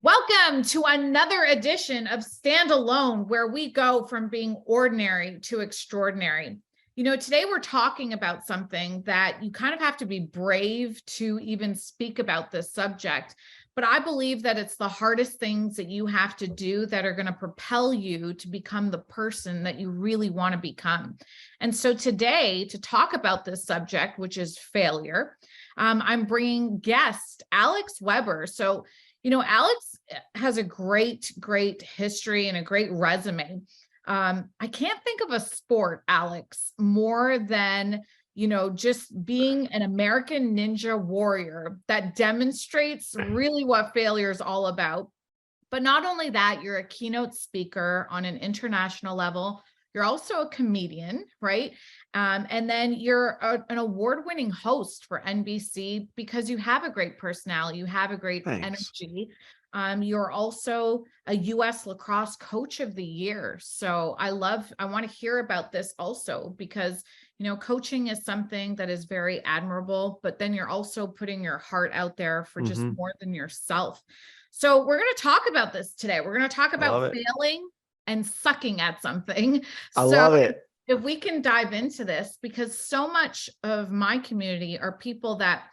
Welcome to another edition of Stand Alone, where we go from being ordinary to extraordinary. Today we're talking about something that you kind of have to be brave to even speak about this subject. But I believe that it's the hardest things that you have to do that are going to propel you to become the person that you really want to become. And so today, to talk about this subject, which is failure, I'm bringing guest Alex Weber. So Alex has a great history and a great resume. I can't think of a sport, Alex, more than, just being an American Ninja Warrior that demonstrates really what failure is all about. But not only that, you're a keynote speaker on an international level. You're also a comedian, right? And then you're an award-winning host for NBC because you have a great personality, you have a great energy. You're also a US Lacrosse Coach of the Year. So I want to hear about this also because, coaching is something that is very admirable, but then you're also putting your heart out there for just more than yourself. So we're going to talk about this today. We're going to talk about failing and sucking at something. I love it. If we can dive into this, because so much of my community are people that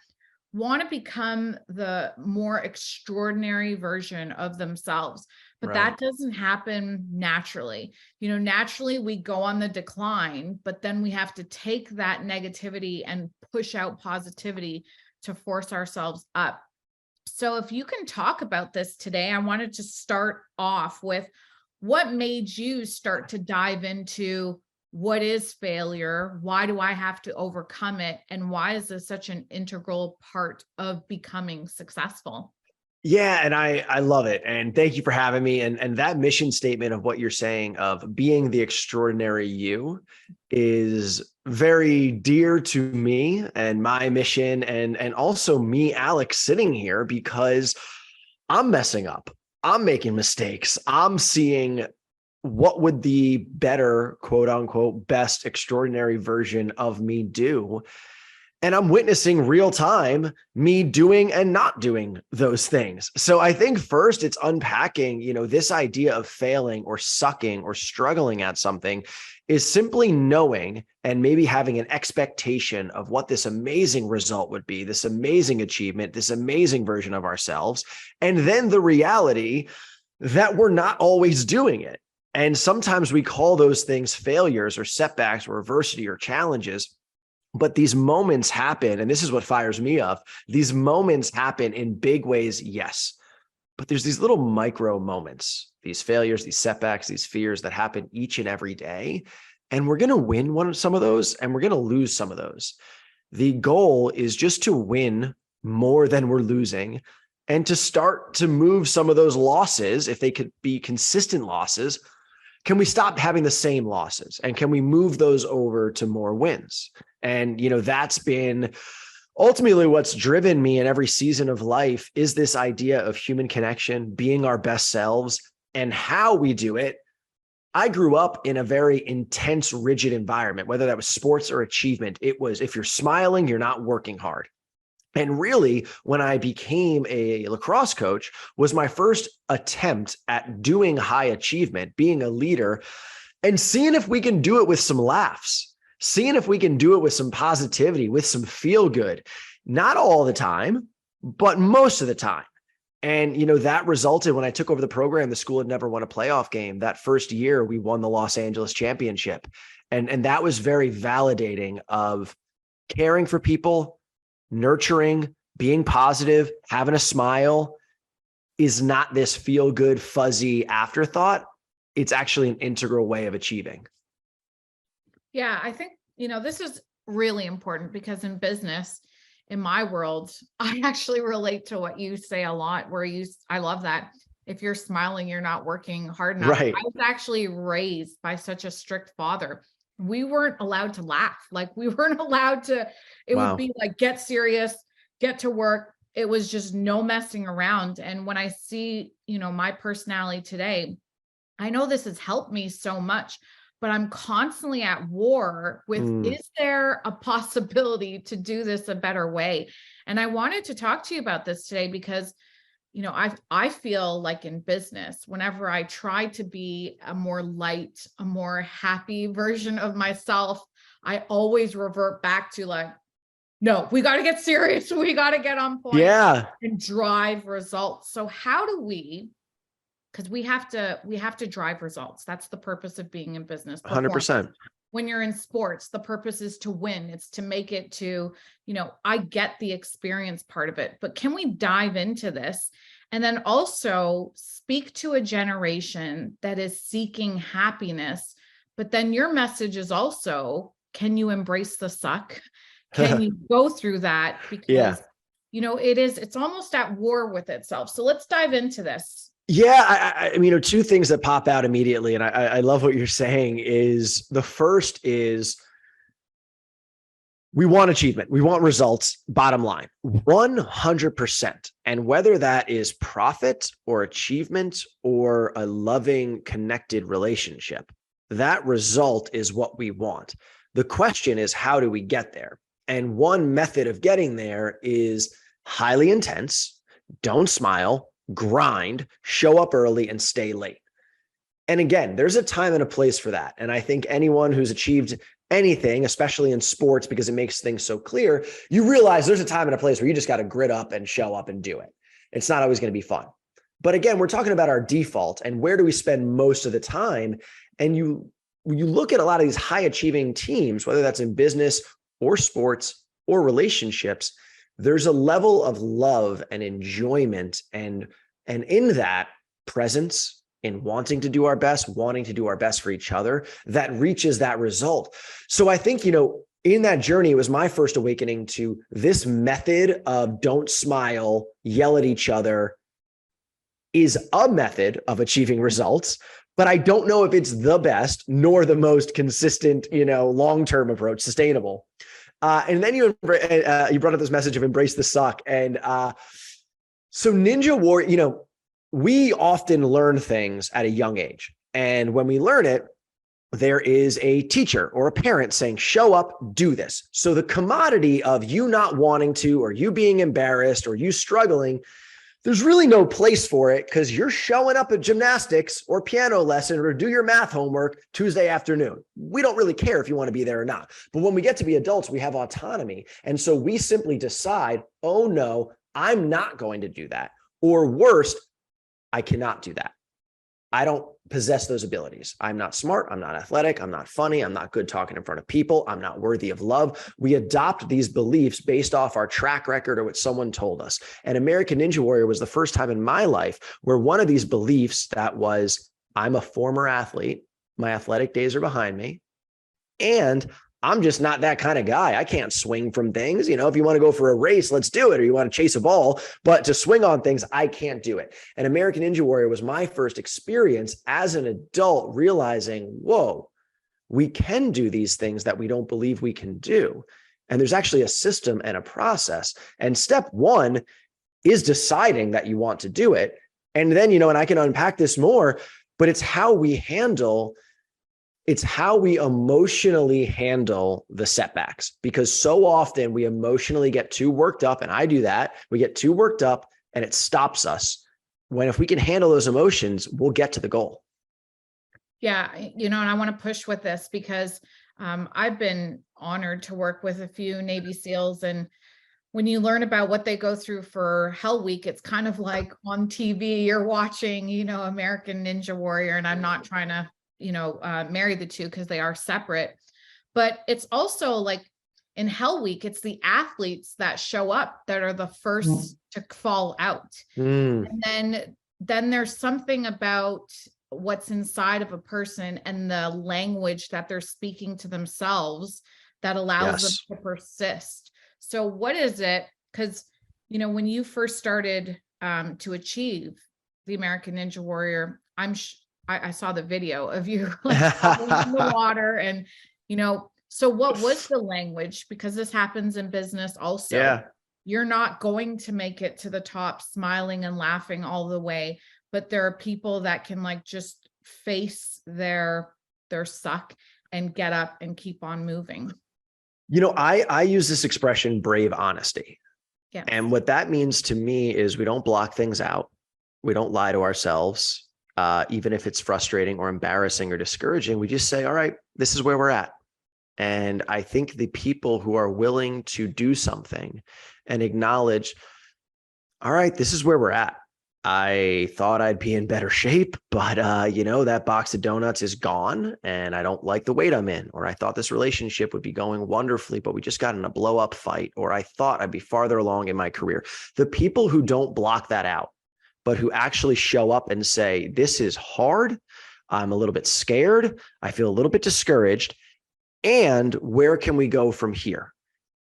want to become the more extraordinary version of themselves, but that doesn't happen naturally. Naturally we go on the decline, but then we have to take that negativity and push out positivity to force ourselves up. So if you can talk about this today, I wanted to start off with what made you start to dive into what is failure? Why do I have to overcome it? And why is this such an integral part of becoming successful? Yeah, and I love it. And thank you for having me. And that mission statement of what you're saying of being the extraordinary you is very dear to me and my mission and also me, Alex, sitting here because I'm messing up. I'm making mistakes. I'm seeing what would the better, quote unquote, best extraordinary version of me do? And I'm witnessing real time me doing and not doing those things. So I think first it's unpacking, this idea of failing or sucking or struggling at something is simply knowing and maybe having an expectation of what this amazing result would be, this amazing achievement, this amazing version of ourselves. And then the reality that we're not always doing it. And sometimes we call those things failures or setbacks or adversity or challenges. But these moments happen, and this is what fires me up. These moments happen in big ways, yes. But there's these little micro moments, these failures, these setbacks, these fears that happen each and every day. And we're going to win some of those, and we're going to lose some of those. The goal is just to win more than we're losing and to start to move some of those losses, if they could be consistent losses. Can we stop having the same losses? And can we move those over to more wins? And, that's been ultimately what's driven me in every season of life is this idea of human connection, being our best selves, and how we do it. I grew up in a very intense, rigid environment, whether that was sports or achievement. It was, if you're smiling, you're not working hard. And really, when I became a lacrosse coach, was my first attempt at doing high achievement, being a leader, and seeing if we can do it with some laughs, seeing if we can do it with some positivity, with some feel good, not all the time, but most of the time. And, that resulted when I took over the program, the school had never won a playoff game. That first year, we won the Los Angeles championship. And that was very validating of caring for people, nurturing, being positive, having a smile is not this feel good, fuzzy afterthought. It's actually an integral way of achieving. Yeah, I think, this is really important because in business, in my world, I actually relate to what you say a lot I love that. If you're smiling, you're not working hard enough. Right. I was actually raised by such a strict father. We weren't allowed to laugh. Like we weren't allowed to, it would be like, get serious, get to work. It was just no messing around. And when I see, my personality today, I know this has helped me so much, but I'm constantly at war with, is there a possibility to do this a better way? And I wanted to talk to you about this today because, I feel like in business, whenever I try to be a more light, a more happy version of myself, I always revert back to like, no, we got to get serious. We got to get on point and drive results. So how do we, because we have to drive results. That's the purpose of being in business. 100%. When you're in sports, the purpose is to win. It's to make it to, I get the experience part of it, but can we dive into this? And then also speak to a generation that is seeking happiness, but then your message is also, can you embrace the suck? Can you go through that? Because, it's almost at war with itself. So let's dive into this. Yeah, I mean, two things that pop out immediately, and I love what you're saying. Is the first is we want achievement, we want results. Bottom line, 100%, and whether that is profit or achievement or a loving, connected relationship, that result is what we want. The question is, how do we get there? And one method of getting there is highly intense. Don't smile. Grind, show up early, and stay late. And again, there's a time and a place for that. And I think anyone who's achieved anything, especially in sports, because it makes things so clear, you realize there's a time and a place where you just got to grit up and show up and do it. It's not always going to be fun. But again, we're talking about our default and where do we spend most of the time? And you look at a lot of these high achieving teams, whether that's in business or sports or relationships, there's a level of love and enjoyment and in that presence, in wanting to do our best for each other, that reaches that result. So I think, in that journey, it was my first awakening to this method of don't smile, yell at each other is a method of achieving results, but I don't know if it's the best nor the most consistent, long-term approach, sustainable. And then you brought up this message of embrace the suck. And so Ninja Warrior, we often learn things at a young age. And when we learn it, there is a teacher or a parent saying, show up, do this. So the commodity of you not wanting to, or you being embarrassed, or you struggling, there's really no place for it because you're showing up at gymnastics or piano lesson or do your math homework Tuesday afternoon. We don't really care if you want to be there or not. But when we get to be adults, we have autonomy. And so we simply decide, oh no, I'm not going to do that. Or worst, I cannot do that. I don't possess those abilities. I'm not smart. I'm not athletic. I'm not funny. I'm not good talking in front of people. I'm not worthy of love. We adopt these beliefs based off our track record or what someone told us. And American Ninja Warrior was the first time in my life where one of these beliefs that was, I'm a former athlete. My athletic days are behind me. And I'm just not that kind of guy. I can't swing from things. If you want to go for a race, let's do it. Or you want to chase a ball, but to swing on things, I can't do it. And American Ninja Warrior was my first experience as an adult realizing, whoa, we can do these things that we don't believe we can do. And there's actually a system and a process. And step one is deciding that you want to do it. And then, and I can unpack this more, but it's how we emotionally handle the setbacks, because so often we emotionally get too worked up, and I do that. We get too worked up and it stops us. When if we can handle those emotions, we'll get to the goal. Yeah. And I want to push with this because I've been honored to work with a few Navy SEALs, and when you learn about what they go through for Hell Week, it's kind of like on TV, you're watching, American Ninja Warrior, and I'm not trying to marry the two because they are separate, but it's also like in Hell Week, it's the athletes that show up that are the first to fall out. And then there's something about what's inside of a person and the language that they're speaking to themselves that allows them to persist. So what is it? Because, when you first started to achieve the American Ninja Warrior, I saw the video of you like in the water and, so what was the language? Because this happens in business also. Yeah. You're not going to make it to the top smiling and laughing all the way, but there are people that can like just face their suck and get up and keep on moving. I use this expression, brave honesty. Yeah. And what that means to me is we don't block things out. We don't lie to ourselves. Even if it's frustrating or embarrassing or discouraging, we just say, all right, this is where we're at. And I think the people who are willing to do something and acknowledge, all right, this is where we're at. I thought I'd be in better shape, but that box of donuts is gone and I don't like the weight I'm in. Or I thought this relationship would be going wonderfully, but we just got in a blow up fight. Or I thought I'd be farther along in my career. The people who don't block that out, but who actually show up and say, this is hard. I'm a little bit scared. I feel a little bit discouraged. And where can we go from here?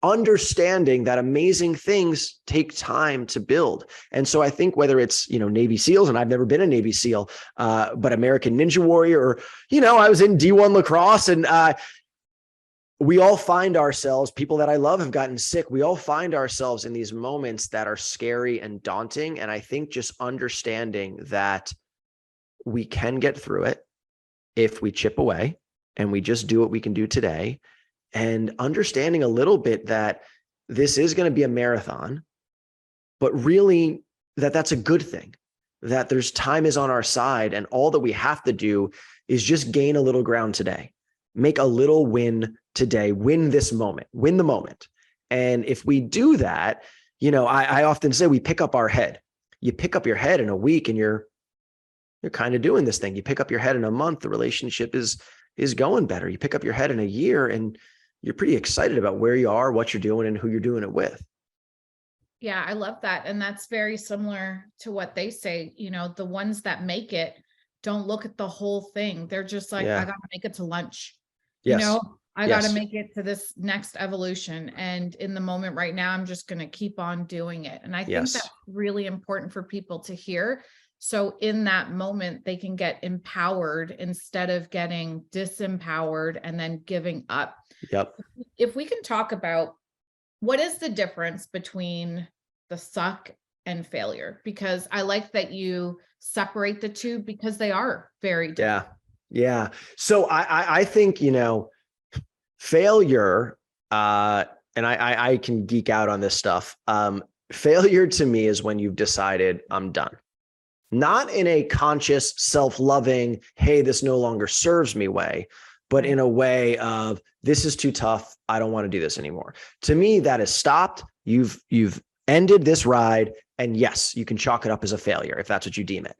Understanding that amazing things take time to build. And so I think whether it's, Navy SEALs, and I've never been a Navy SEAL, but American Ninja Warrior, or, I was in D1 lacrosse, and we all find ourselves, people that I love have gotten sick. We all find ourselves in these moments that are scary and daunting. And I think just understanding that we can get through it if we chip away and we just do what we can do today. And understanding a little bit that this is going to be a marathon, but really that's a good thing, that there's time is on our side. And all that we have to do is just gain a little ground today, make a little win today, win this moment, win the moment. And if we do that, I often say we pick up our head. You pick up your head in a week and you're kind of doing this thing. You pick up your head in a month, the relationship is going better. You pick up your head in a year and you're pretty excited about where you are, what you're doing, and who you're doing it with. Yeah, I love that. And that's very similar to what they say. The ones that make it don't look at the whole thing. They're just like, I got to make it to lunch. Yes. I got to make it to this next evolution. And in the moment right now, I'm just going to keep on doing it. And I think that's really important for people to hear. So in that moment, they can get empowered instead of getting disempowered and then giving up. Yep. If we can talk about what is the difference between the suck and failure, because I like that you separate the two because they are very different. Yeah. So I think, failure, and I can geek out on this stuff. Failure to me is when you've decided I'm done. Not in a conscious, self-loving, hey, this no longer serves me way, but in a way of this is too tough. I don't want to do this anymore. To me, that is stopped. You've ended this ride. And yes, you can chalk it up as a failure if that's what you deem it.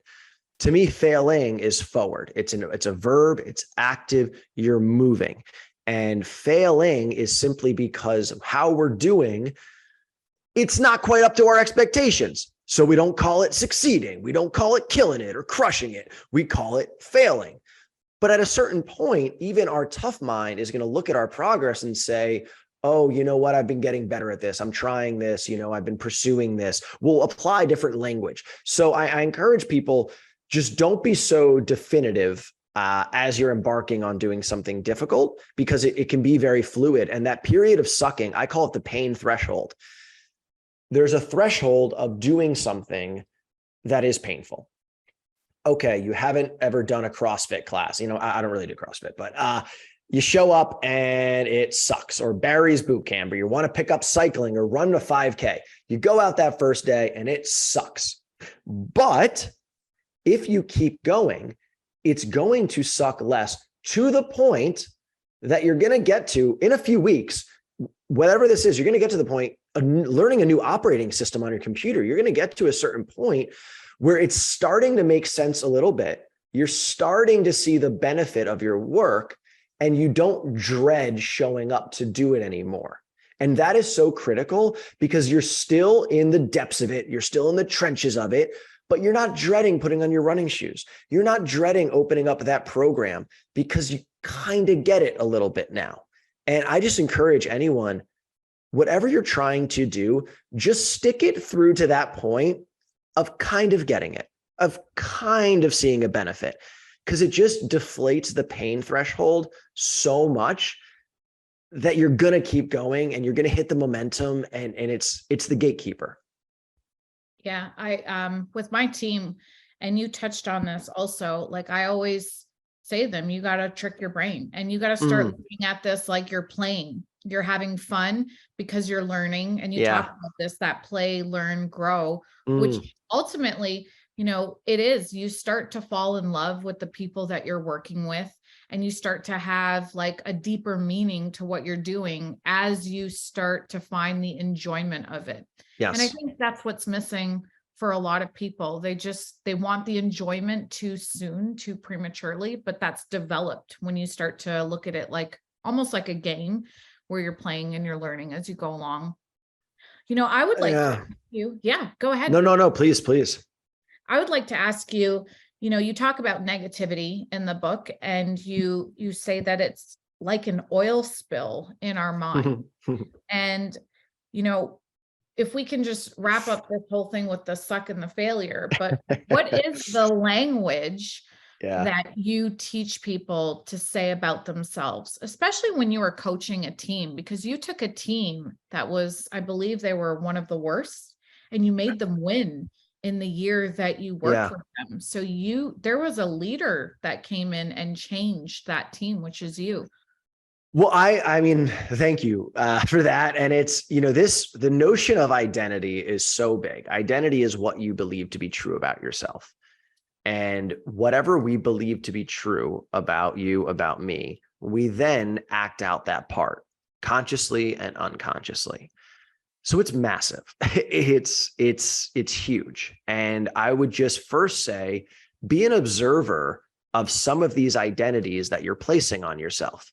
To me, failing is forward. It's a verb. It's active. You're moving. And failing is simply because of how we're doing. It's not quite up to our expectations. So we don't call it succeeding. We don't call it killing it or crushing it. We call it failing. But at a certain point, even our tough mind is going to look at our progress and say, oh, you know what? I've been getting better at this. I'm trying this. I've been pursuing this. We'll apply different language. So I encourage people, just don't be so definitive as you're embarking on doing something difficult, because it can be very fluid. And that period of sucking, I call it the pain threshold. There's a threshold of doing something that is painful. Okay, you haven't ever done a CrossFit class. I don't really do CrossFit, but you show up and it sucks. Or Barry's boot camp, or you want to pick up cycling or run a 5K. You go out that first day and it sucks. But if you keep going, it's going to suck less, to the point that you're going to get to in a few weeks, whatever this is, you're going to get to the point of learning a new operating system on your computer. You're going to get to a certain point where it's starting to make sense a little bit. You're starting to see the benefit of your work, and you don't dread showing up to do it anymore. And that is so critical, because you're still in the depths of it. You're still in the trenches of it, but you're not dreading putting on your running shoes. You're not dreading opening up that program, because you kind of get it a little bit now. And I just encourage anyone, whatever you're trying to do, just stick it through to that point of kind of getting it, of kind of seeing a benefit, because it just deflates the pain threshold so much that you're going to keep going and you're going to hit the momentum, and it's the gatekeeper. Yeah. I, with my team, and you touched on this also, like I always say to them, you got to trick your brain, and you got to start looking at this like you're playing you're having fun because you're learning. And you talk about this, that play, learn, grow, which ultimately, it is, you start to fall in love with the people that you're working with, and you start to have like a deeper meaning to what you're doing as you start to find the enjoyment of it. Yes. And I think that's what's missing for a lot of people. They want the enjoyment too soon, too prematurely, but that's developed when you start to look at it like almost like a game where you're playing and you're learning as you go along. I would like to ask you, go ahead. No, please. I would like to ask you, you talk about negativity in the book, and you say that it's like an oil spill in our mind. And, if we can just wrap up this whole thing with the suck and the failure, but what is the language that you teach people to say about themselves, especially when you are coaching a team? Because you took a team that was, I believe they were one of the worst, and you made them win in the year that you worked with them. So there was a leader that came in and changed that team, which is you. Well, I mean, thank you for that. And it's, the notion of identity is so big. Identity is what you believe to be true about yourself. And whatever we believe to be true about you, about me, we then act out that part consciously and unconsciously. So it's massive. It's huge. And I would just first say, be an observer of some of these identities that you're placing on yourself.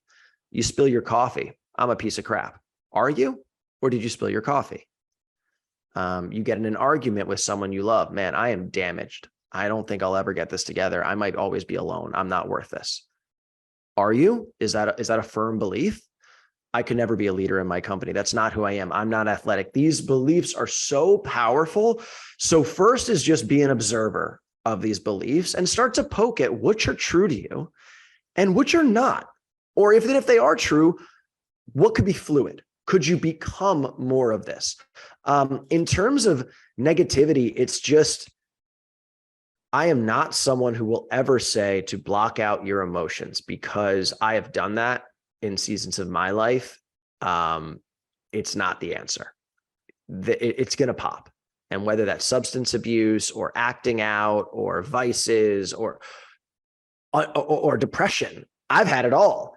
You spill your coffee. I'm a piece of crap. Are you? Or did you spill your coffee? You get in an argument with someone you love. Man, I am damaged. I don't think I'll ever get this together. I might always be alone. I'm not worth this. Are you? Is that a firm belief? I could never be a leader in my company. That's not who I am. I'm not athletic. These beliefs are so powerful. So first is just be an observer of these beliefs and start to poke at which are true to you and which are not. Or if they are true, what could be fluid? Could you become more of this? In terms of negativity, it's just, I am not someone who will ever say to block out your emotions, because I have done that in seasons of my life. It's not the answer. It's going to pop. And whether that's substance abuse or acting out or vices or depression, I've had it all.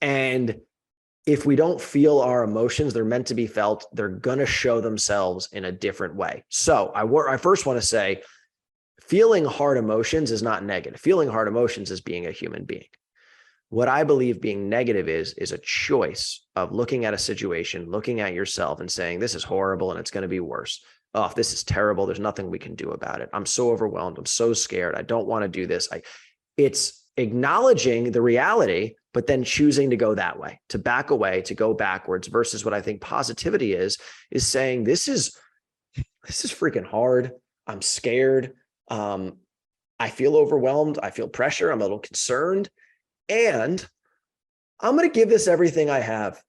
And if we don't feel our emotions, they're meant to be felt, they're going to show themselves in a different way. So I first want to say, feeling hard emotions is not negative. Feeling hard emotions is being a human being. What I believe being negative is a choice of looking at a situation, looking at yourself and saying, this is horrible and it's going to be worse. Oh, this is terrible. There's nothing we can do about it. I'm so overwhelmed. I'm so scared. I don't want to do this. It's acknowledging the reality, but then choosing to go that way, to back away, to go backwards, versus what I think positivity is saying, this is freaking hard. I'm scared. I feel overwhelmed. I feel pressure. I'm a little concerned, and I'm going to give this everything I have,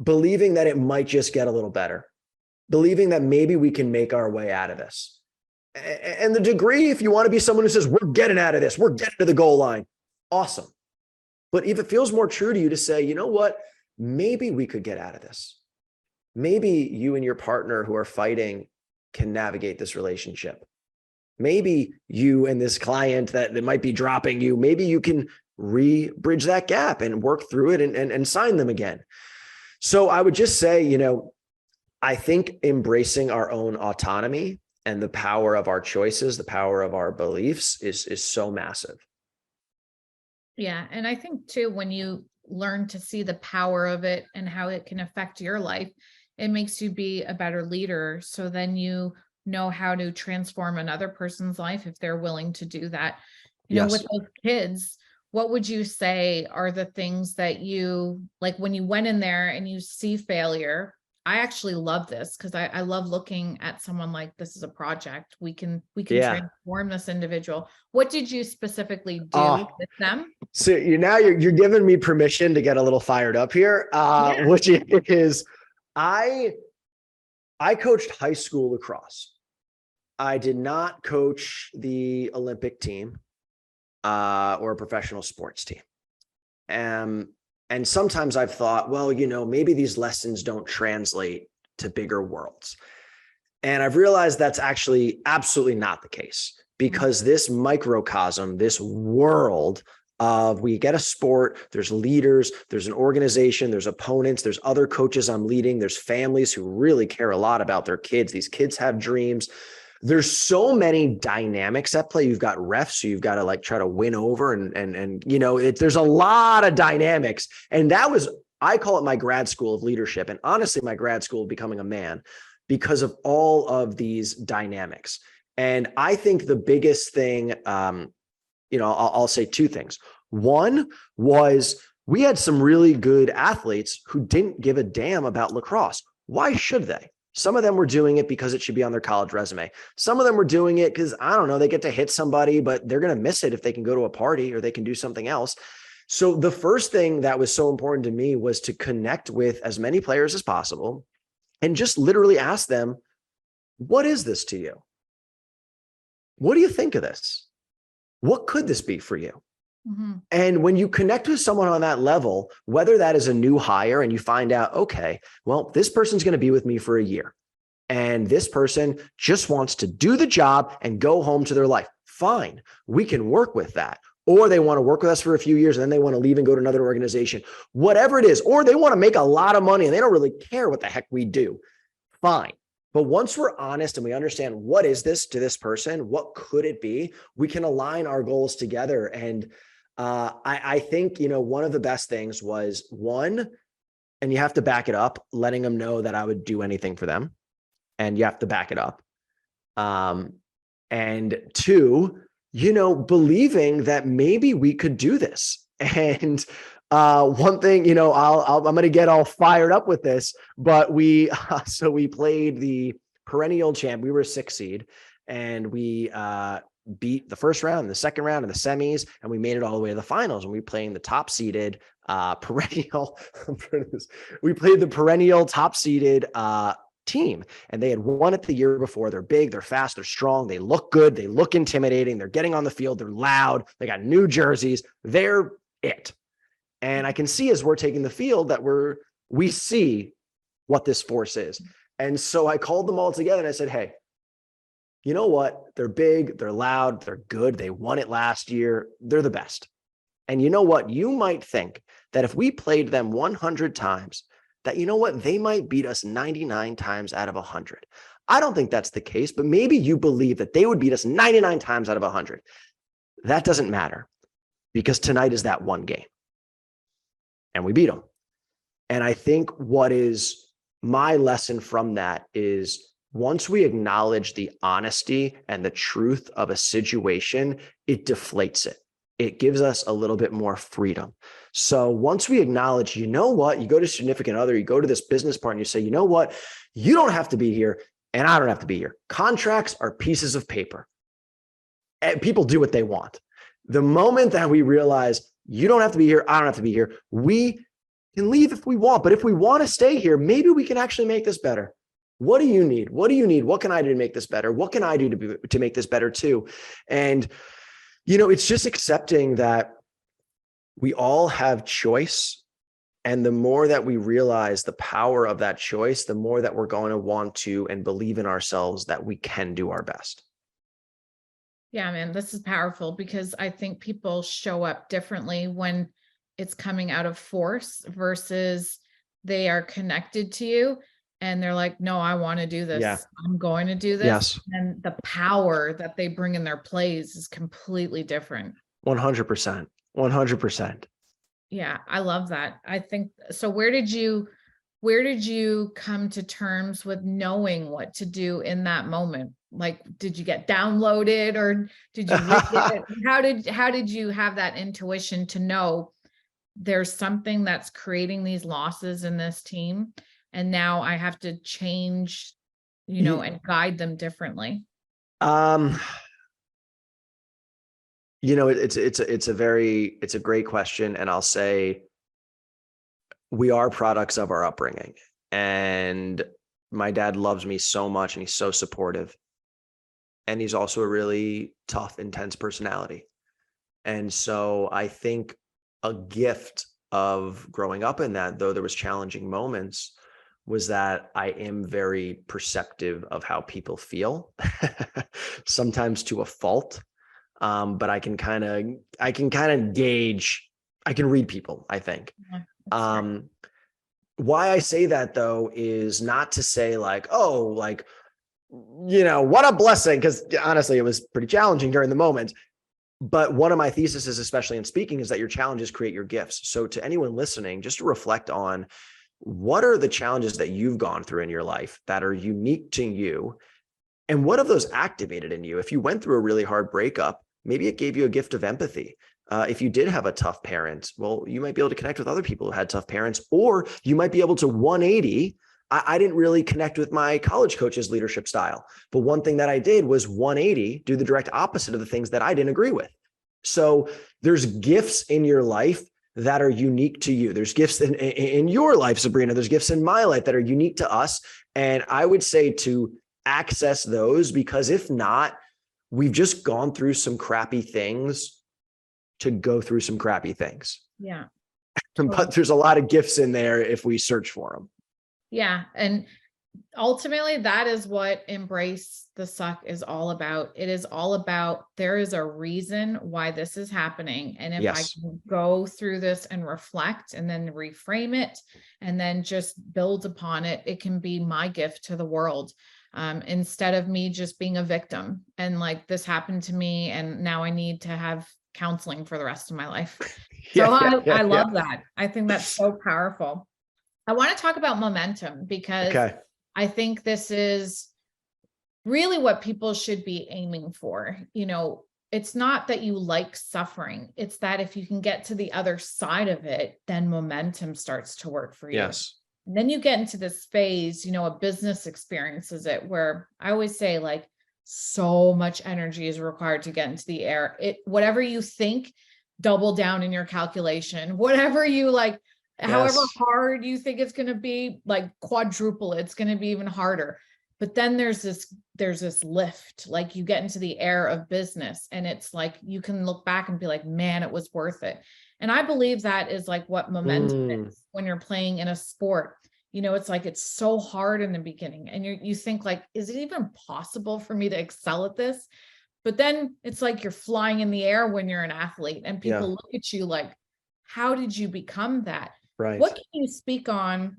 believing that it might just get a little better, believing that maybe we can make our way out of this. And the degree, if you want to be someone who says, we're getting out of this, we're getting to the goal line, awesome. But if it feels more true to you to say, you know what, maybe we could get out of this. Maybe you and your partner who are fighting can navigate this relationship. Maybe you and this client that might be dropping you, maybe you can bridge that gap and work through it and sign them again. So I would just say, I think embracing our own autonomy and the power of our choices, the power of our beliefs is so massive. Yeah. And I think too, when you learn to see the power of it and how it can affect your life, it makes you be a better leader. So then you know how to transform another person's life if they're willing to do that. With those kids, what would you say are the things that you, like when you went in there and you see failure? I actually love this because I love looking at someone like, this is a project. We can transform this individual. What did you specifically do with them? So you're giving me permission to get a little fired up here, which is I coached high school lacrosse. I did not coach the Olympic team or a professional sports team. And And sometimes I've thought, well, maybe these lessons don't translate to bigger worlds. And I've realized that's actually absolutely not the case, because this microcosm, this world of, we get a sport, there's leaders, there's an organization, there's opponents, there's other coaches I'm leading, there's families who really care a lot about their kids. These kids have dreams. There's so many dynamics at play. You've got refs, so you've got to try to win over, and there's a lot of dynamics. And I call it my grad school of leadership, and honestly, my grad school of becoming a man, because of all of these dynamics. And I think the biggest thing, I'll say two things. One was, we had some really good athletes who didn't give a damn about lacrosse. Why should they? Some of them were doing it because it should be on their college resume. Some of them were doing it because, I don't know, they get to hit somebody, but they're going to miss it if they can go to a party or they can do something else. So the first thing that was so important to me was to connect with as many players as possible and just literally ask them, what is this to you? What do you think of this? What could this be for you? Mm-hmm. And when you connect with someone on that level, whether that is a new hire and you find out, okay, well, this person's going to be with me for a year, and this person just wants to do the job and go home to their life. Fine. We can work with that. Or they want to work with us for a few years and then they want to leave and go to another organization, whatever it is. Or they want to make a lot of money and they don't really care what the heck we do. Fine. But once we're honest and we understand, what is this to this person? What could it be? We can align our goals together. And I think, one of the best things was, one, and you have to back it up, letting them know that I would do anything for them. And you have to back it up. And two, believing that maybe we could do this. And one thing, I'm going to get all fired up with this, but we played the perennial champ. We were a 6 seed, and we beat the first round, the second round, and the semis, and we made it all the way to the finals. And we played the top seeded perennial. We played the perennial top seeded team, and they had won it the year before. They're big, they're fast, they're strong, they look good, they look intimidating, they're getting on the field, they're loud, they got new jerseys, they're it. And I can see, as we're taking the field, that we see what this force is. And so I called them all together and I said, hey, you know what? They're big, they're loud, they're good. They won it last year. They're the best. And you know what? You might think that if we played them 100 times, that, you know what, they might beat us 99 times out of 100. I don't think that's the case, but maybe you believe that they would beat us 99 times out of 100. That doesn't matter, because tonight is that one game. And we beat them. And I think what is my lesson from that is, once we acknowledge the honesty and the truth of a situation, it deflates it. It gives us a little bit more freedom. So once we acknowledge, you know what, you go to significant other, you go to this business partner, you say, you know what, you don't have to be here and I don't have to be here. Contracts are pieces of paper. And people do what they want. The moment that we realize, you don't have to be here, I don't have to be here, we can leave if we want. But if we want to stay here, maybe we can actually make this better. What do you need? What do you need? What can I do to make this better? What can I do to make this better too? And, it's just accepting that we all have choice. And the more that we realize the power of that choice, the more that we're going to want to and believe in ourselves that we can do our best. Yeah, man, this is powerful, because I think people show up differently when it's coming out of force versus they are connected to you. And they're like, no, I want to do this. Yeah. I'm going to do this. Yes. And the power that they bring in their plays is completely different. 100%. 100%. Yeah, I love that. I think so. Where did you come to terms with knowing what to do in that moment? Like, did you get downloaded, or did you read it? How did you have that intuition to know there's something that's creating these losses in this team, and now I have to change, and guide them differently? It's a great question. And I'll say, we are products of our upbringing, and my dad loves me so much, and he's so supportive, and he's also a really tough, intense personality. And so I think a gift of growing up in that, though there was challenging moments, was that I am very perceptive of how people feel, sometimes to a fault. But I can kind of gauge, I can read people, I think. Yeah, Why I say that though is not to say like, oh, like, what a blessing. Because honestly, it was pretty challenging during the moment. But one of my theses, especially in speaking, is that your challenges create your gifts. So to anyone listening, just to reflect on what are the challenges that you've gone through in your life that are unique to you, and what have those activated in you? If you went through a really hard breakup, maybe it gave you a gift of empathy. If you did have a tough parent, well, you might be able to connect with other people who had tough parents, or you might be able to 180. I didn't really connect with my college coach's leadership style, but one thing that I did was 180, do the direct opposite of the things that I didn't agree with. So there's gifts in your life that are unique to you. There's gifts in your life, Sabrina. There's gifts in my life that are unique to us. And I would say to access those, because if not, we've just gone through some crappy things to go through some crappy things. Yeah. But there's a lot of gifts in there if we search for them. Yeah. And ultimately, that is what Embrace the Suck is all about. It is all about, there is a reason why this is happening. And if I can go through this and reflect and then reframe it and then just build upon it, it can be my gift to the world. Instead of me just being a victim and like, this happened to me and now I need to have counseling for the rest of my life. So I love that. I think that's so powerful. I want to talk about momentum because I think this is really what people should be aiming for. It's not that you like suffering. It's that if you can get to the other side of it, then momentum starts to work for you. Yes. And then you get into this phase, a business experiences it, where I always say like so much energy is required to get into the air. Whatever you think, double down in your calculation, whatever you like, however hard you think it's going to be, like quadruple, it's going to be even harder. But then there's this lift, like you get into the air of business and it's like, you can look back and be like, man, it was worth it. And I believe that is like what momentum is when you're playing in a sport. It's like, it's so hard in the beginning and you think like, is it even possible for me to excel at this? But then it's like, you're flying in the air when you're an athlete and people look at you like, how did you become that? Right. What can you speak on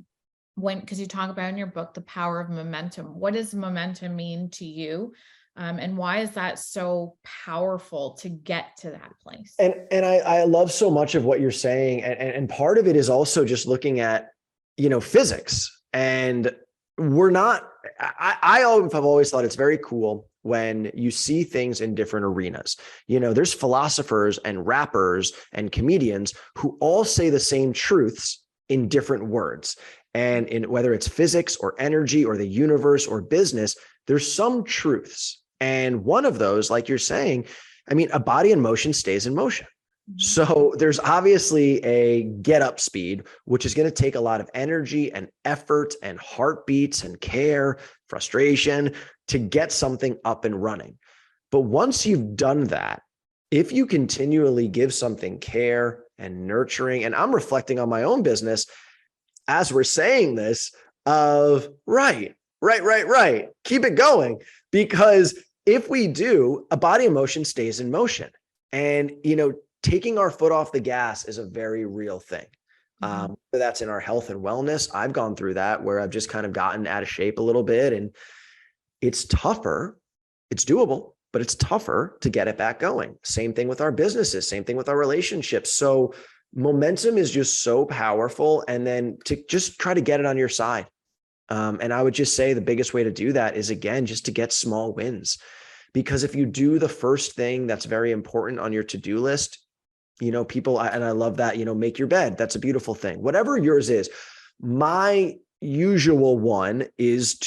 because you talk about in your book, the power of momentum? What does momentum mean to you? And why is that so powerful to get to that place? And I love so much of what you're saying. And part of it is also just looking at, physics. And I have always thought it's very cool when you see things in different arenas. There's philosophers and rappers and comedians who all say the same truths in different words. And in whether it's physics or energy or the universe or business, there's some truths. And one of those, like you're saying, a body in motion stays in motion. So there's obviously a get up speed, which is going to take a lot of energy and effort and heartbeats and care, frustration to get something up and running. But once you've done that, if you continually give something care and nurturing, and I'm reflecting on my own business as we're saying this of right, keep it going, because if we do, a body in motion stays in motion. And, taking our foot off the gas is a very real thing. That's in our health and wellness. I've gone through that where I've just kind of gotten out of shape a little bit, and it's tougher. It's doable, but it's tougher to get it back going. Same thing with our businesses, same thing with our relationships. So momentum is just so powerful. And then to just try to get it on your side. And I would just say the biggest way to do that is, again, just to get small wins. Because if you do the first thing that's very important on your to-do list, people, and I love that, make your bed. That's a beautiful thing. Whatever yours is. My usual one is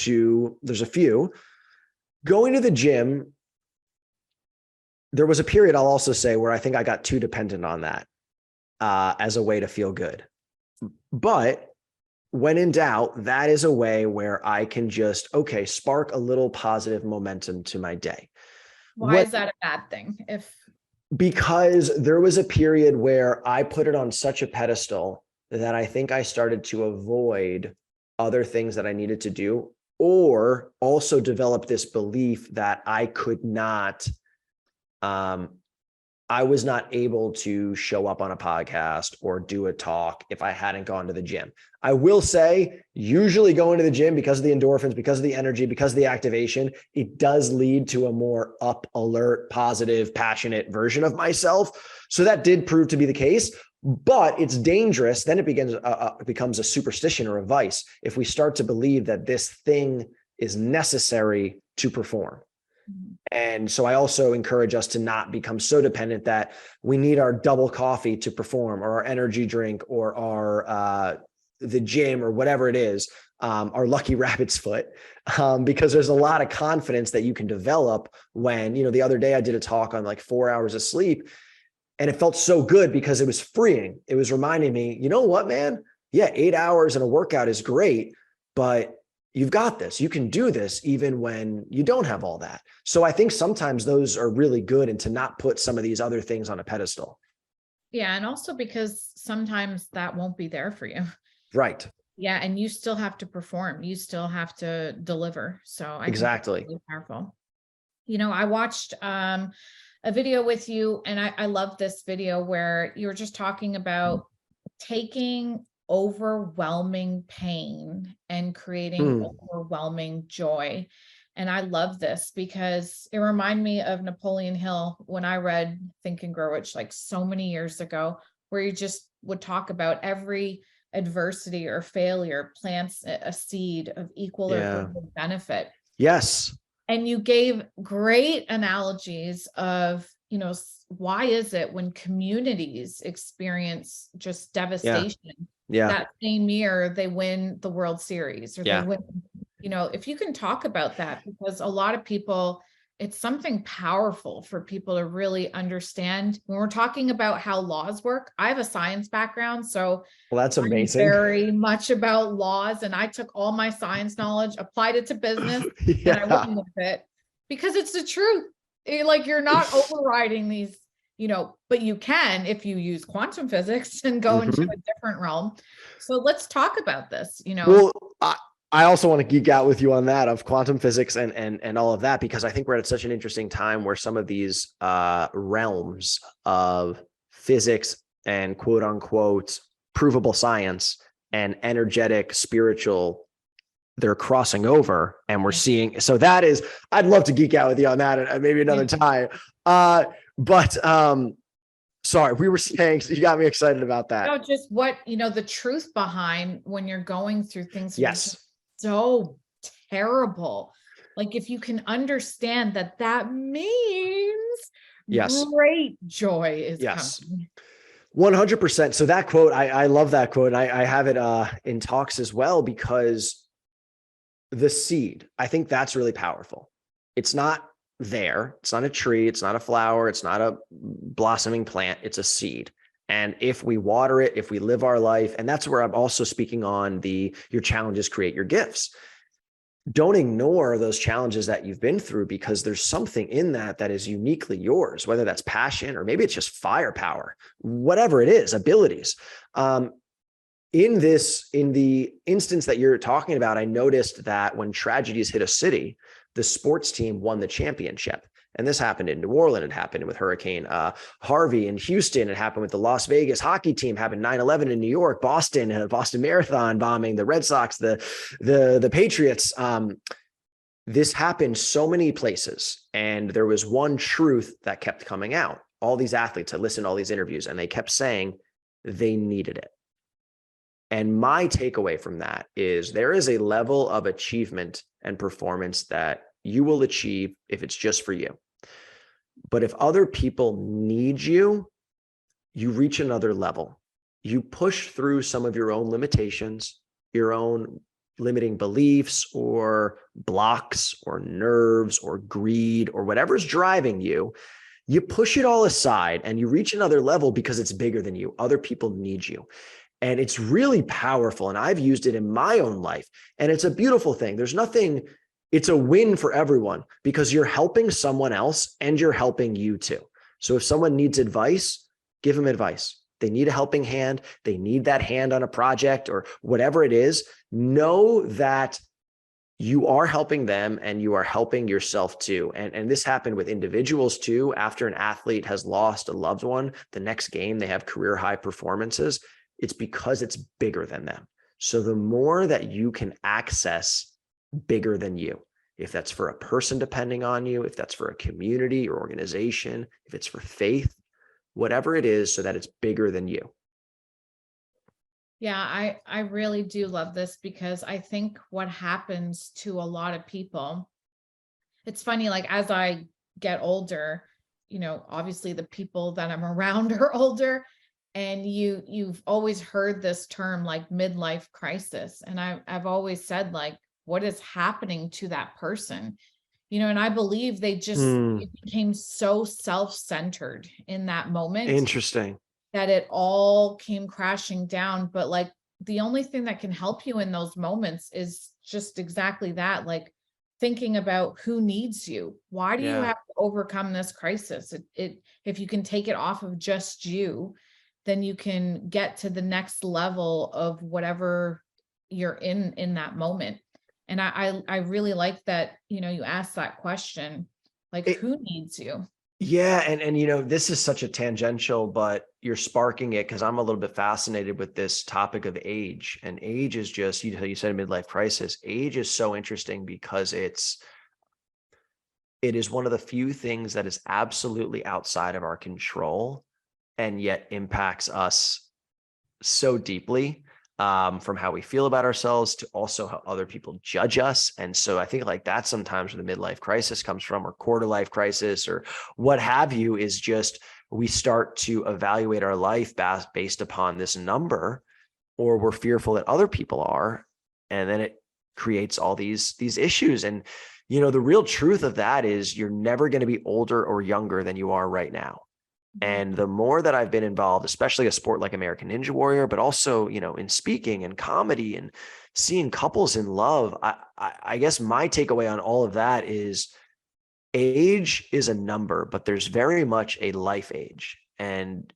there's a few, going to the gym. There was a period, I'll also say, where I think I got too dependent on that as a way to feel good. But when in doubt, that is a way where I can just, spark a little positive momentum to my day. Why is that a bad thing? Because there was a period where I put it on such a pedestal that I think I started to avoid other things that I needed to do, or also develop this belief that I could not, I was not able to show up on a podcast or do a talk if I hadn't gone to the gym. I will say, usually going to the gym, because of the endorphins, because of the energy, because of the activation, it does lead to a more up, alert, positive, passionate version of myself. So that did prove to be the case, but it's dangerous. Then it becomes a superstition or a vice if we start to believe that this thing is necessary to perform. And so I also encourage us to not become so dependent that we need our double coffee to perform, or our energy drink, or our the gym, or whatever it is, our lucky rabbit's foot, because there's a lot of confidence that you can develop when, the other day I did a talk on like 4 hours of sleep, and it felt so good because it was freeing. It was reminding me, you know what, man? Yeah, 8 hours in a workout is great, but you've got this. You can do this even when you don't have all that. So I think sometimes those are really good, and to not put some of these other things on a pedestal. Yeah. And also because sometimes that won't be there for you. Right. Yeah. And you still have to perform. You still have to deliver. So I think Exactly. that's really powerful. I watched a video with you, and I love this video where you were just talking about taking overwhelming pain and creating overwhelming joy. And I love this because it reminded me of Napoleon Hill when I read Think and Grow Rich like so many years ago, where you just would talk about every adversity or failure plants a seed of equal or greater benefit. Yes. And you gave great analogies of, why is it when communities experience just devastation, that same year they win the World Series, or they win, if you can talk about that, because a lot of people, it's something powerful for people to really understand when we're talking about how laws work. I have a science background, so that's amazing. I'm very much about laws, and I took all my science knowledge, applied it to business, and I went with it because it's the truth. You're not overriding these, but you can if you use quantum physics and go into a different realm. So let's talk about this, Well, I also want to geek out with you on that, of quantum physics and all of that, because I think we're at such an interesting time where some of these realms of physics and quote unquote provable science and energetic spiritual, they're crossing over, and we're seeing. So that is, I'd love to geek out with you on that, and maybe another time. But sorry, we were saying, you got me excited about that. No, just what, the truth behind when you're going through things. Yes. So terrible. If you can understand that means great joy is coming. 100%. So that quote, I love that quote. And I have it in talks as well, because the seed, I think that's really powerful. It's not there. It's not a tree. It's not a flower. It's not a blossoming plant. It's a seed. And if we water it, if we live our life, and that's where I'm also speaking on your challenges create your gifts. Don't ignore those challenges that you've been through, because there's something in that is uniquely yours, whether that's passion or maybe it's just firepower, whatever it is, abilities. In the instance that you're talking about, I noticed that when tragedies hit a city, the sports team won the championship. And this happened in New Orleans. It happened with Hurricane Harvey in Houston. It happened with the Las Vegas hockey team. Happened 9/11 in New York, Boston, Boston Marathon bombing, the Red Sox, the Patriots. This happened so many places, and there was one truth that kept coming out. All these athletes had listened to all these interviews, and they kept saying they needed it. And my takeaway from that is there is a level of achievement and performance that you will achieve if it's just for you. But if other people need you, you reach another level. You push through some of your own limitations, your own limiting beliefs or blocks or nerves or greed or whatever's driving you. You push it all aside and you reach another level because it's bigger than you. Other people need you. And it's really powerful. And I've used it in my own life. And it's a beautiful thing. It's a win for everyone because you're helping someone else and you're helping you too. So if someone needs advice, give them advice. They need a helping hand. They need that hand on a project or whatever it is. Know that you are helping them and you are helping yourself too. And this happened with individuals too. After an athlete has lost a loved one, the next game they have career high performances. It's because it's bigger than them. So the more that you can access bigger than you, if that's for a person depending on you, if that's for a community or organization, if it's for faith, whatever it is, so that it's bigger than you. Yeah, I really do love this, because I think what happens to a lot of people, it's funny, like as I get older, obviously the people that I'm around are older, and you've always heard this term like midlife crisis. And I've always said, like, what is happening to that person? And I believe they just it became so self-centered in that moment. Interesting. That it all came crashing down. But like, the only thing that can help you in those moments is just exactly that, like thinking about who needs you. Why do you have to overcome this crisis? If you can take it off of just you, then you can get to the next level of whatever you're in that moment. And I really like that, you asked that question, like, who needs you? Yeah. And this is such a tangential, but you're sparking it because I'm a little bit fascinated with this topic of age. And age is just, you said a midlife crisis. Age is so interesting because it is one of the few things that is absolutely outside of our control and yet impacts us so deeply, from how we feel about ourselves to also how other people judge us. And so I think like that's sometimes where the midlife crisis comes from, or quarter life crisis, or what have you, is just we start to evaluate our life based upon this number, or we're fearful that other people are. And then it creates all these issues. And, the real truth of that is you're never going to be older or younger than you are right now. And the more that I've been involved, especially a sport like American Ninja Warrior, but also, in speaking and comedy and seeing couples in love, I guess my takeaway on all of that is age is a number, but there's very much a life age. And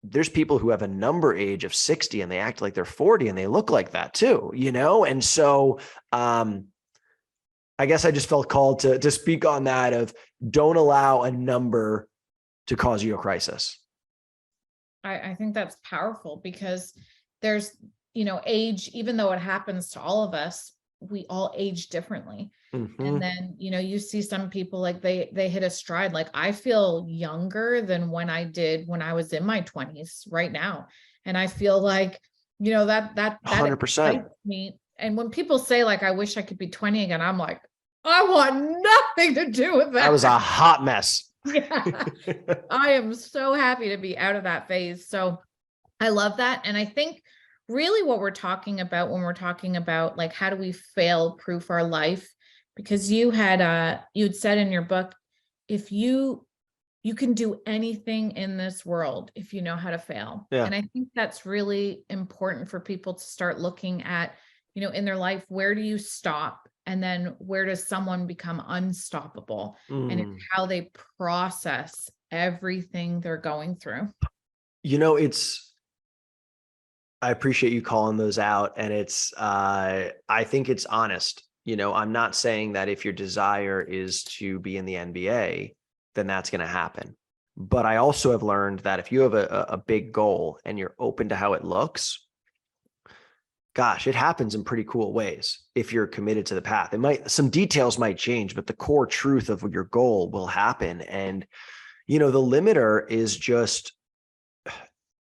there's people who have a number age of 60 and they act like they're 40 and they look like that too, And so I guess I just felt called to speak on that of don't allow a number to cause you a crisis. I think that's powerful, because there's, age, even though it happens to all of us, we all age differently. Mm-hmm. And then, you see some people like they hit a stride. Like I feel younger than when I did when I was in my 20s right now. And I feel like, that 100%. excites me. And when people say like, I wish I could be 20 again, I'm like, I want nothing to do with that. That was a hot mess. Yeah. I am so happy to be out of that phase. So I love that. And I think really what we're talking about when we're talking about like, how do we fail proof our life? Because you'd said in your book, if you can do anything in this world if you know how to fail. Yeah. And I think that's really important for people to start looking at, in their life, where do you stop? And then where does someone become unstoppable? And it's how they process everything they're going through. I appreciate you calling those out. And I think it's honest. I'm not saying that if your desire is to be in the NBA, then that's going to happen. But I also have learned that if you have a big goal and you're open to how it looks, gosh, it happens in pretty cool ways if you're committed to the path. Some details might change, but the core truth of your goal will happen. And, the limiter is just,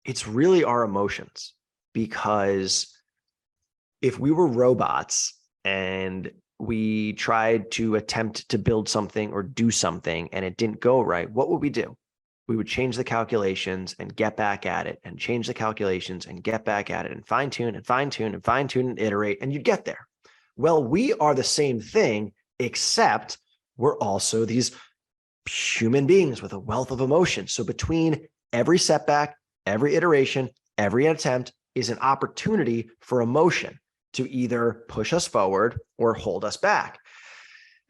it's really our emotions. Because if we were robots and we tried to attempt to build something or do something and it didn't go right, what would we do? We would change the calculations and get back at it, and change the calculations and get back at it, and fine tune and fine tune and fine tune and iterate, and you'd get there. Well, we are the same thing, except we're also these human beings with a wealth of emotion. So between every setback, every iteration, every attempt is an opportunity for emotion to either push us forward or hold us back.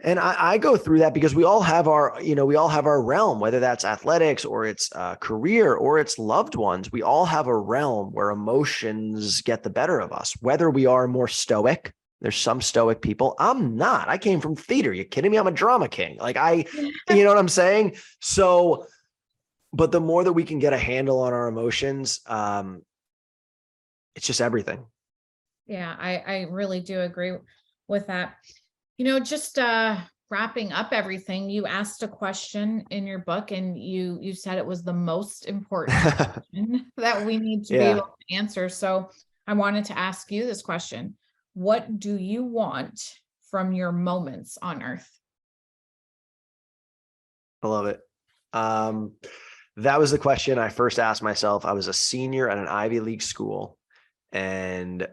And I go through that because we all have our realm, whether that's athletics or it's career or it's loved ones. We all have a realm where emotions get the better of us, whether we are more stoic. There's some stoic people. I'm not. I came from theater. You kidding me? I'm a drama king. You know what I'm saying? So, but the more that we can get a handle on our emotions, it's just everything. Yeah, I really do agree with that. Just wrapping up everything, you asked a question in your book and you said it was the most important question that we need to be Yeah. able to answer. So I wanted to ask you this question. What do you want from your moments on earth? I love it. That was the question I first asked myself. I was a senior at an Ivy League school, and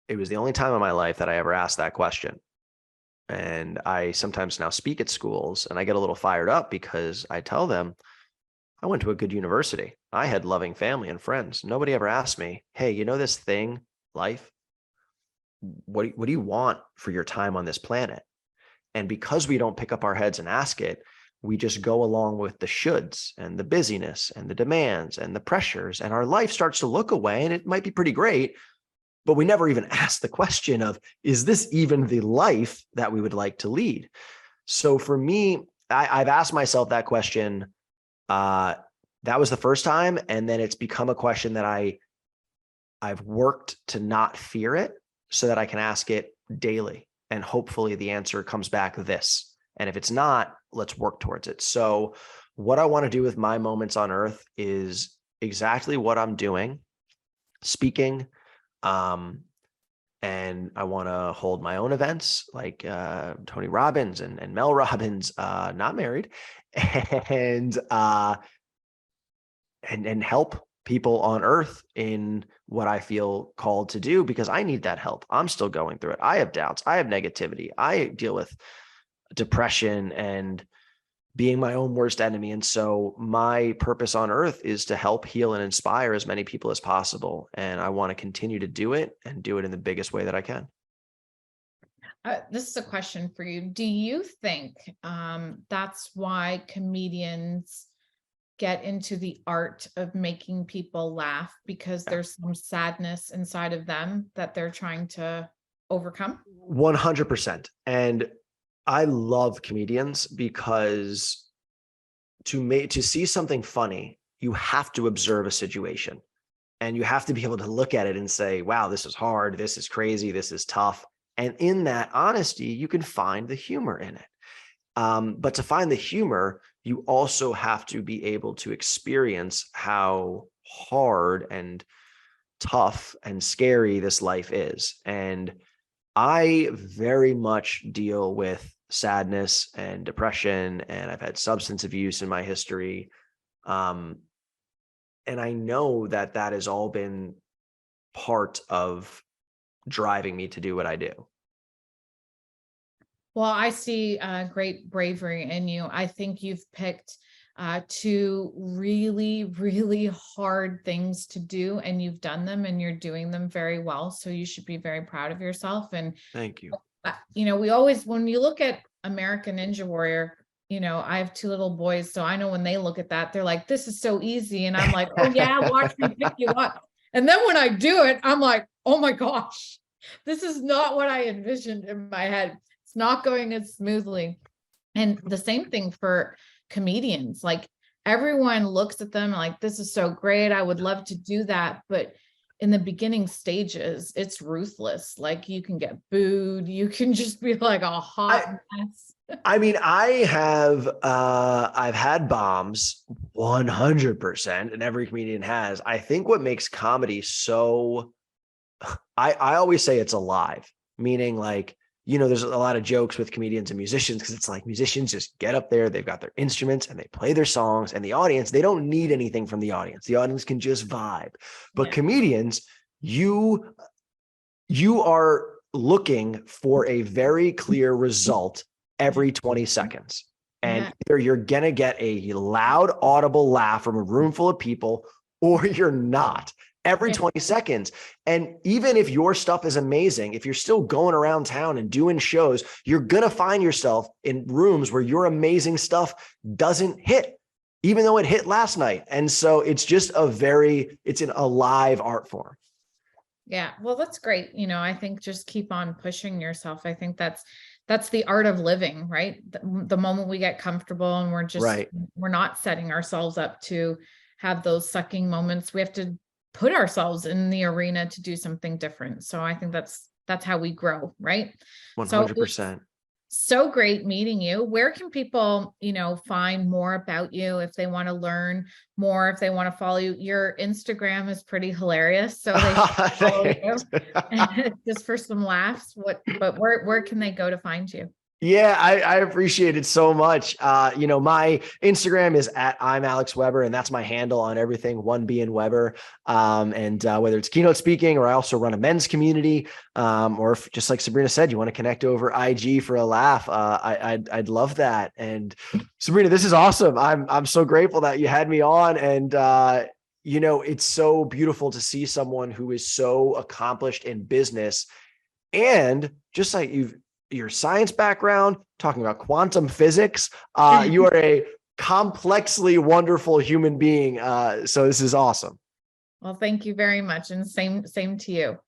it was the only time in my life that I ever asked that question. And I sometimes now speak at schools and I get a little fired up because I tell them I went to a good university. I had loving family and friends. Nobody ever asked me, hey, you know this thing, life? What do you want for your time on this planet? And because we don't pick up our heads and ask it, we just go along with the shoulds and the busyness and the demands and the pressures, and our life starts to look away, and it might be pretty great, but we never even ask the question of, is this even the life that we would like to lead? So for me, I've asked myself that question. That was the first time. And then it's become a question that I've worked to not fear it so that I can ask it daily. And hopefully the answer comes back this. And if it's not, let's work towards it. So what I want to do with my moments on earth is exactly what I'm doing, speaking. And I want to hold my own events like Tony Robbins and Mel Robbins, not married, and help people on earth in what I feel called to do, because I need that help. I'm still going through it. I have doubts. I have negativity. I deal with depression and being my own worst enemy. And so my purpose on earth is to help heal and inspire as many people as possible. And I want to continue to do it and do it in the biggest way that I can. This is a question for you. Do you think that's why comedians get into the art of making people laugh, because there's some sadness inside of them that they're trying to overcome? 100%. And I love comedians because to see something funny, you have to observe a situation and you have to be able to look at it and say, wow, this is hard. This is crazy. This is tough. And in that honesty, you can find the humor in it. But to find the humor, you also have to be able to experience how hard and tough and scary this life is. And I very much deal with sadness and depression, and I've had substance abuse in my history. And I know that that has all been part of driving me to do what I do. Well, I see great bravery in you. I think you've picked two really, really hard things to do, and you've done them and you're doing them very well. So you should be very proud of yourself. And Thank you. we always, when you look at American Ninja Warrior, I have two little boys, so I know when they look at that, they're like, this is so easy. And I'm like, oh yeah, watch me pick you up. And then when I do it, I'm like, oh my gosh, this is not what I envisioned in my head. It's not going as smoothly. And the same thing for comedians. Like, everyone looks at them like, this is so great, I would love to do that. But in the beginning stages, it's ruthless. Like, you can get booed. You can just be like a hot mess. I mean, I've had bombs 100%, and every comedian has. I think what makes comedy so, I always say it's alive, meaning like, there's a lot of jokes with comedians and musicians because it's like musicians just get up there, they've got their instruments and they play their songs, and the audience, they don't need anything from the audience. The audience can just vibe. But comedians, you are looking for a very clear result every 20 seconds. And either you're going to get a loud, audible laugh from a room full of people, or you're not. every Right. 20 seconds. And even if your stuff is amazing, if you're still going around town and doing shows, you're going to find yourself in rooms where your amazing stuff doesn't hit, even though it hit last night. And so it's just it's an alive art form. Yeah. Well, that's great. I think just keep on pushing yourself. I think that's the art of living, right? The moment we get comfortable and we're not setting ourselves up to have those sucking moments, we have to put ourselves in the arena to do something different. So I think that's how we grow, right? 100%. So great meeting you. Where can people, find more about you if they want to learn more, if they want to follow you? Your Instagram is pretty hilarious. So they should follow you just for some laughs. But where can they go to find you? Yeah, I appreciate it so much. My Instagram is at I'm Alex Weber, and that's my handle on everything, 1B in Weber. Whether it's keynote speaking, or I also run a men's community, or if, just like Sabrina said, you want to connect over IG for a laugh, I'd love that. And Sabrina, this is awesome. I'm so grateful that you had me on, and it's so beautiful to see someone who is so accomplished in business, and just like your science background, talking about quantum physics, you are a complexly wonderful human being. So this is awesome. Well, thank you very much. And same to you.